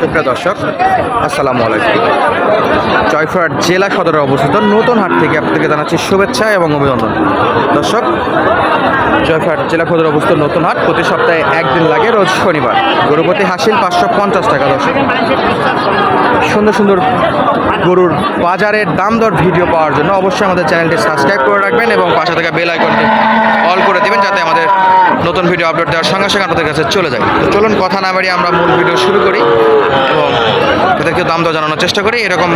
সুপ্রিয় দর্শক, আসসালামু আলাইকুম। জয়পুরহাট জেলা সদরে অবস্থিত নতুন হাট থেকে আপনাদেরকে জানাচ্ছি শুভেচ্ছা এবং অভিনন্দন। দর্শক, জয়পুরহাট জেলা সদরে অবস্থিত নতুন হাট প্রতি সপ্তাহে একদিন লাগে, রোজ শনিবার। গরুপতি হাসিল 550 টাকা। দর্শক, সুন্দর সুন্দর গরুর বাজারের দাম দর ভিডিও পাওয়ার জন্য অবশ্যই আমাদের চ্যানেলটি সাবস্ক্রাইব করে রাখবেন এবং পাশে থাকা বেল আইকনটি অল করে দেবেন, যাতে আমাদের নতুন ভিডিও আপলোড দেওয়ার সঙ্গে সঙ্গে আপনাদের কাছে চলে যায়। তো চলুন কথা না বাড়িয়ে আমরা মূল ভিডিও শুরু করি এবং তাদেরকে দাম দর জানানোর চেষ্টা করি। এরকম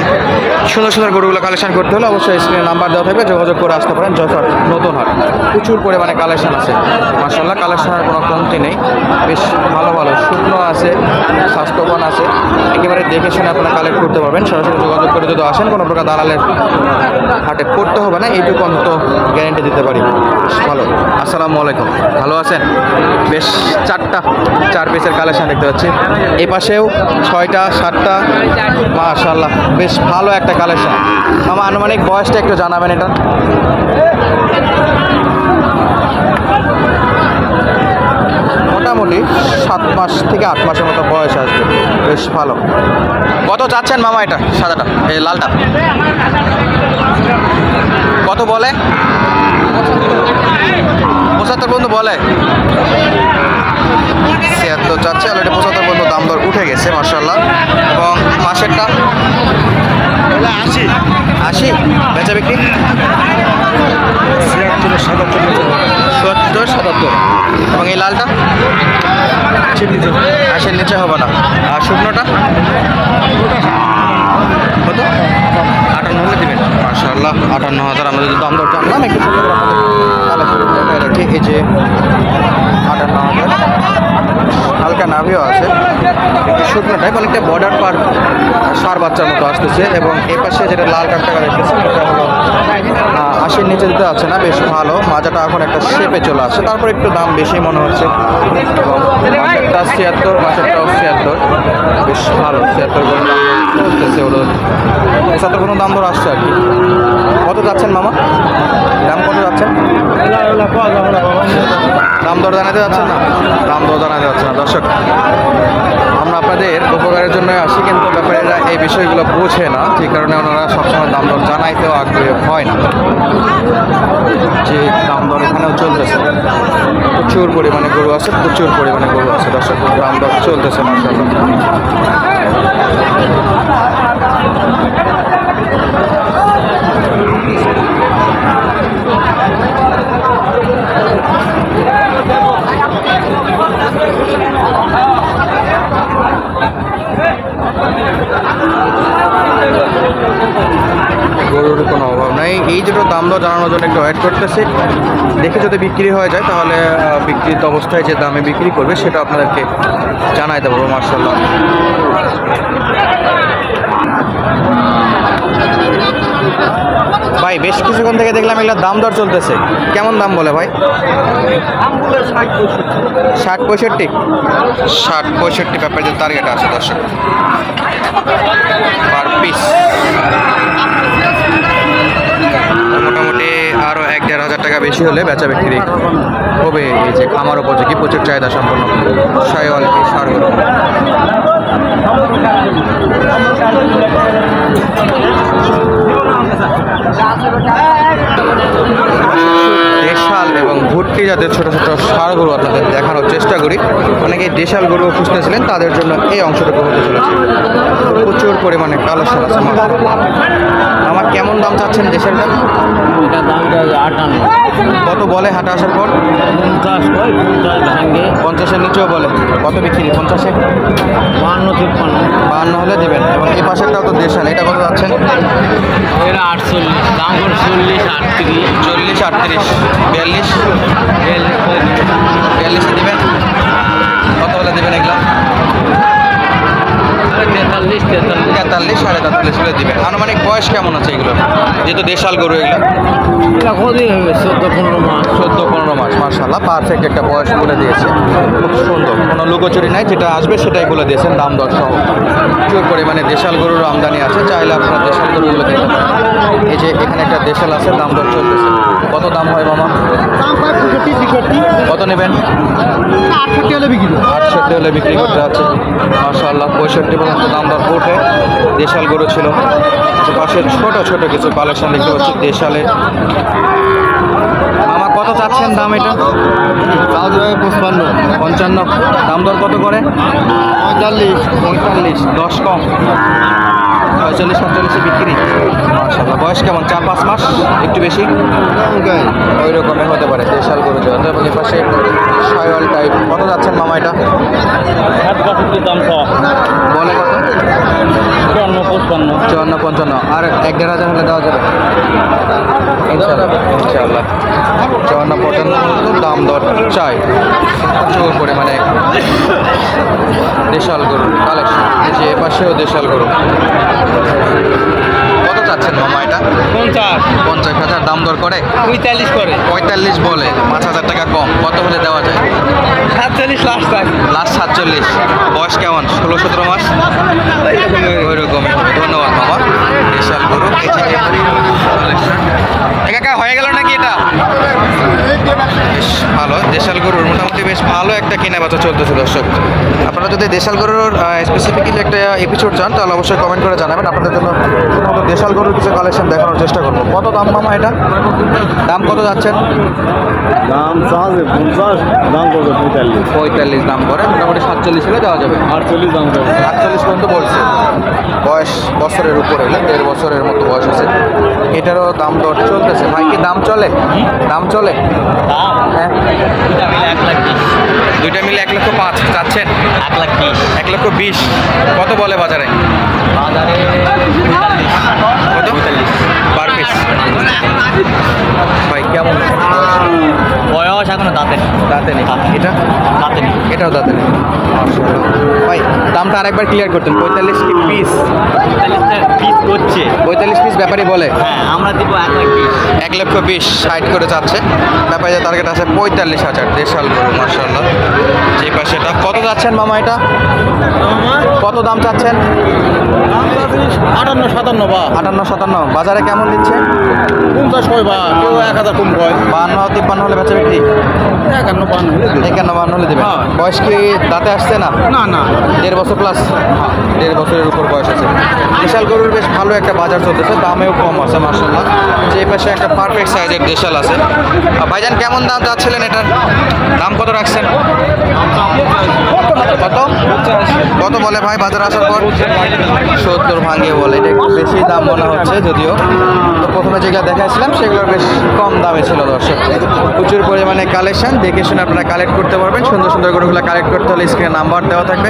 সুন্দর সুন্দর গরুগুলো কালেকশন করতে হলে অবশ্যই স্ক্রিনে নাম্বার দেওয়া থাকবে, যোগাযোগ করে আসতে পারেন। জয়পুরহাট নতুন হাট প্রচুর পরিমাণে কালেকশন আছে, মাশাআল্লাহ। কালেকশনের কোনো কমতি নেই, বেশ ভালো ভালো শুকনো আছে, স্বাস্থ্যবান আছে। একেবারে দেখে শুনে আপনারা কালেক্ট করতে পারবেন। সরাসরি যোগাযোগ করে যদি আসেন, কোনো প্রকার দালালের হাটে পড়তে হবে না, এইটুকু অন্তত গ্যারেন্টি দিতে পারি। ভালো। আসসালামু আলাইকুম, ভালো আছেন? বেশ 4 পিসের কালেকশন দেখতে পাচ্ছি। এই পাশেও 6টা 7টা, মাশাআল্লাহ বেশ ভালো একটা কালেকশন। আমার আনুমানিক বয়সটা একটু জানাবেন এটা। মোটামুটি 7 মাস থেকে 8 মাসের মতো বয়স আসবে, বেশ ভালো। কত চাচ্ছেন মামা এটা? সাদাটা, এই লালটা কত বলে? 75 পর্যন্ত বলে। 76 চাচ্ছে, অলরেডি 75 পর্যন্ত দাম দর উঠে গেছে, মাশাআল্লাহ। এবং পাশেরটা 80 বেচা বিক্রি 70 77। এবং এই লালটা 80-র নিচে হবে না। আর শুকনোটা কত? 58 হলে দেবেন, মাশাআল্লাহ। 58,000 আমরা যদি দাম দর জানলাম। একটু সুন্দর রাখি, এই যে 58,000। হালকা নাভিও আছে, শুকনোটাই অনেকটা বর্ডার পার সার বাচ্চার মতো আসতেছে। এবং এই পাশে যেটা লাল কাঠটা দেখতেছি, এটা হলো 80-র নিচে দিতে আছে না, বেশ ভালো। মাজাটা এখন একটা শেপে চলে আসছে, তারপর একটু দাম বেশি মনে হচ্ছে। এবং মাছেরটা 76, মাছেরটাও 76, বেশ ভালো। 76 চলতেছে, ওর 75 কোনো দাম দর আসছে আর কি। কত যাচ্ছেন মামা? দাম কত যাচ্ছেন? দাম দর জানাতে যাচ্ছেন না? দাম দর জানাতে যাচ্ছে না। দর্শক, আমরা আপনাদের উপকারের জন্য আসি, কিন্তু ব্যাপারীরা এই বিষয়গুলো বোঝে না, যে কারণে ওনারা সবসময় দাম দর জানাইতেও আগ্রহী হয় না। যে দাম দর এখানেও চলতেছে, প্রচুর পরিমাণে গরু আছে, প্রচুর পরিমাণে গরু আছে। দর্শক, দাম দর চলতেছে, মাশাআল্লাহ। গরুর কোনো অভাব নাই। এই দুটো দাম দর জানানোর জন্য একটু ওয়েট করতেছি। দেখে যদি বিক্রি হয়ে যায়, তাহলে বিক্রিত অবস্থায় যে দামে বিক্রি করবে সেটা আপনাদেরকে জানাই দেবো, মাশাআল্লাহ। ভাই, বেশ কিছুক্ষণ থেকে দেখলাম এগুলোর দাম দর চলতেছে, কেমন দাম বলে ভাই? 60-65 ব্যাপারে টার্গেট আছে। দর্শক, পার পিস মোটামুটি আরও 1-1.5 টাকা বেশি হলে বেচা বিক্রি হবে। এই যে খামার উপযোগী, প্রচুর চাহিদা সম্পন্ন শাহিওয়াল ষাঁড় গরু। দেশাল এবং ভুট্টি জাতের ছোটো ছোটো ষাঁড় গরু আপনাদের দেখানোর চেষ্টা করি। অনেকে দেশাল গরু খুঁজতেছিলেন, তাদের জন্য এই অংশটুকু হতে চলেছে। প্রচুর পরিমাণে কালেকশন আছে। আমার কেমন দাম চাচ্ছেন দেশালটা? এটা দাম 58। কত বলে হাটে আসার পর? 50-এর নিচেও বলে। কত বিক্রি? 50-এ? 52 হলে দেবেন। এবং এই পাশেরটাও তো দেশাল, এটা কত যাচ্ছেন? এটা 48, দাম করে 40, 38, 40, 38, 42, 42-এ দেবেন। কত হলে দেবেন এগুলো? 43, 43 43.5 করে দিবেন। আনুমানিক বয়স কেমন আছে এগুলো, যেহেতু দেশাল গরু এগুলো? কদিন হবে 14-15 মাস। 14-15 মাস, মাশাআল্লাহ পারফেক্ট একটা বয়স বলে দিয়েছে, খুব সুন্দর, কোনো লুকোচুরি নাই, যেটা আসবে সেটাই বলে দিয়েছেন দাম দর সহ। প্রচুর পরিমাণে দেশাল গরুর আমদানি আছে, চাইলে আপনারা দেশাল গরুগুলো কিনতে পারেন। এই যে এখানে একটা দেশাল আছে, দাম দর চলতেছে। কত দাম হয় মামা? কত নেবেন? 68 হলে বিক্রি 68 হলে বিক্রি করতে আছে, মাশাআল্লাহ 65 পর্যন্ত দাম দর ওঠে। দেশাল গরু ছিল, পাশে ছোট ছোট কিছু কালেকশন দেখতে পাচ্ছি দেশালের। মামা কত চাচ্ছেন দাম এটা? 55 দাম দর কত করে? 45 10 কম, 45-47 বিক্রি। মাশাআল্লাহ বয়স কেমন? 4-5 মাস, একটু বেশি ওই রকমের হতে পারে দেশাল গরু যেহেতু। এবং এ পাশে শাইওয়াল টাইপ। কত যাচ্ছেন মামা এটা? দাম বলে কত? 54-55। 54-55 আর 1-1.5 হলে দেওয়া যাবে ইনশাআল্লাহ। 54-55 দাম দর চাই। প্রচুর পরিমাণে দেশাল গরুর কালেকশন। এই যে এপাশেও দেশাল গরু। কত চাচ্ছেন মামা এটা? 50,000 দাম দর করে? 45 করে। 45 বলে, 5,000 টাকা কম। কত হলে দেওয়া যায়? 47 লাস্ট থাকে। লাস্ট 47। বয়স কেমন? 16-17 মাস ওই রকমই হবে। ধন্যবাদ মামা। দেশাল গরু এই যে কাকা হয়ে গেল নাকি এটা? বেশ ভালো দেশাল গরুর, মোটামুটি বেশ ভালো একটা কেনা বেচা চলতেছে দর্শক। আপনারা যদি দেশাল গরুর স্পেসিফিক্যালি একটা এপিসোড চান তাহলে অবশ্যই কমেন্ট করে জানাবেন। আপনাদের জন্য শুধুমাত্র দেশাল গরুর কিছু কালেকশন দেখানোর চেষ্টা করবো। কত দাম মামা এটা? দাম কত যাচ্ছেন? দাম 50, দাম করবে 45 দাম করে, মোটামুটি 47 হলে দেওয়া যাবে। 48 দাম করবে। 48 পর্যন্ত বলছে। বয়স বছরের উপরে, 1.5 বছরের মতো বয়স আছে। এটারও দাম দর চলতেছে। ভাই কি দাম চলে? দাম চলে? হ্যাঁ, দুইটা মিলে 1,05,000 চাচ্ছেন? 1,20,000 কত বলে বাজারে? কত পার পিস? ভাই কেমন বয়স এখনো দাঁতে দাঁতে নেই? এটা দাঁতে নেই। এটাও দাঁতে নেই। ভাই দামটা আরেকবার ক্লিয়ার করতেন। 45 কি পিস? 45 পিস করছে। 45 পিস ব্যাপারই বলে? হ্যাঁ, আমরা দিব 1,20,000। 1,20,000 60 করে যাচ্ছে। ব্যাপারে টার্গেট আছে 45,000 দেশাল গরু মাশাআল্লাহ। যে পাশেটা কত যাচ্ছেন মামা এটা? কত দাম চাচ্ছেন? 58-57 বা 58-57 বাজারে কেমন দিচ্ছে? 50 কয় বা কেউ 1000 কম কয়। 52-53 হলে বেচা বিক্রি? 51-52 হলে দেবে। হ্যাঁ। বয়স কি দাঁতে আসছে না? না 1.5 বছর প্লাস, 1.5 বছরের উপর বয়স আছে। দেশাল গরুর বেশ ভালো একটা বাজার চলতেছে, দামেও কম আছে মাশাআল্লাহ। যে পাশে একটা পারফেক্ট সাইজের দেশাল আছে। ভাইজান কেমন দাম চাচ্ছিলেন এটার? দাম কত রাখছেন? কত কত বলে ভাই বাজার আসার পর? 70 ভাঙে বলে। এটা একটু বেশি দাম মনে হচ্ছে, যদিও তো প্রথমে যেগুলো দেখাইছিলাম সেগুলোর বেশ কম দামে ছিল দর্শক। প্রচুর পরিমাণে কালেকশন, দেখে শুনে আপনারা কালেক্ট করতে পারবেন। সুন্দর সুন্দর গরুগুলো কালেক্ট করতে হলে স্ক্রিনে নাম্বার দেওয়া থাকবে,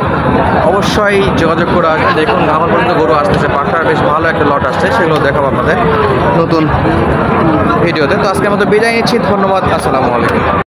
অবশ্যই যোগাযোগ করে আসবেন। দেখুন আমার পর্যন্ত গরু আসতেছে, পাঠার বেশ ভালো একটা লট আসছে, সেগুলো দেখাবো আপনাদের নতুন ভিডিওতে। তো আজকের মতো বিদায় নিচ্ছি, ধন্যবাদ, আসসালামু আলাইকুম।